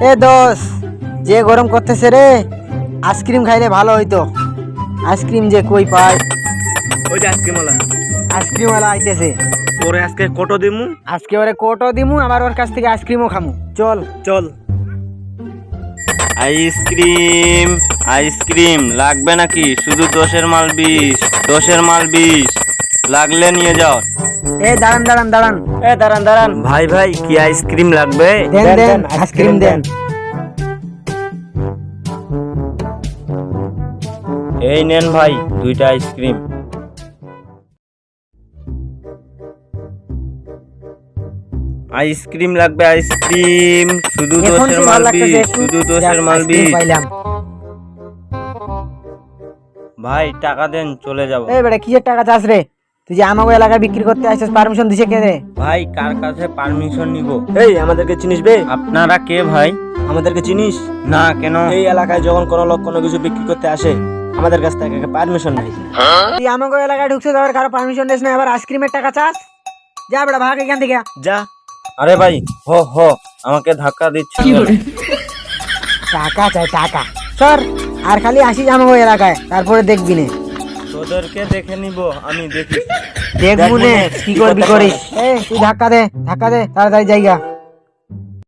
এ দোষ, যে গরম করতেছে রে, আইসক্রিম খাইলে ভালো হইতো। আইসক্রিম যে কই পাই। ওই যে আইসক্রিমওয়ালা, আইসক্রিম ওয়ালা আইতেছে। তোরে আজকে কত দিমু? আজকে ওরে কোটও দিমু, আবার ওর কাছ থেকে আইসক্রিমও খামু। চল চল। আইসক্রিম আইসক্রিম লাগবে নাকি? শুধু দোষের মাল 20, দোষের মাল 20, লাগলে নিয়ে যাও। এ দাঁড়ান দাঁড়ান দাঁড়ান, এ দাঁড়ান দাঁড়ান, ভাই ভাই কি আইসক্রিম লাগবে? দেন দেন, দেন দেন, আইসক্রিম দেন। এই নেন ভাই 2টা আইসক্রিম। আইসক্রিম লাগবে আইসক্রিম, শুধু এখন দোষের কি মাল ভালো লাগতেছে 20, একটু? শুধু যাক, দোষের মাল আইসক্রিম 20। পাইলাম। ভাই টাকা দেন, চলে যাব। এই বেটা কিসের টাকা চাস রে? তুই যে আমাকে এলাকায় বিক্রি করতে আসছিস, পারমিশন দিছে কে রে? ভাই কার কাছে পারমিশন নিব? এই আমাদেরকে চিনিস বে? আপনারা কে ভাই? আমাদেরকে চিনিস? না কেন? এই এলাকায় যখন কোনো লোক কোনো কিছু বিক্রি করতে আসে, আমাদের কাছ থেকে পারমিশন নাই। তুই আমাকে এলাকায় ঢুকছিস, আবার কারো পারমিশন দিস না, আবার আইসক্রিমের টাকা চাস? যা বেটা ভাগ এখান থেকে। যা। আরে ভাই হো আমাকে ধাক্কা দিচ্ছেন কেন? টাকা চাই টাকা, সর। আর খালি আসিস আমাকে এলাকায়, তারপরে দেখবি নে। তোদেরকে দেখে নিব আমি, দেখি। দেখবো নে কি করবি করিস। এই তুই ধাক্কা দে তাড়াতাড়ি জায়গা।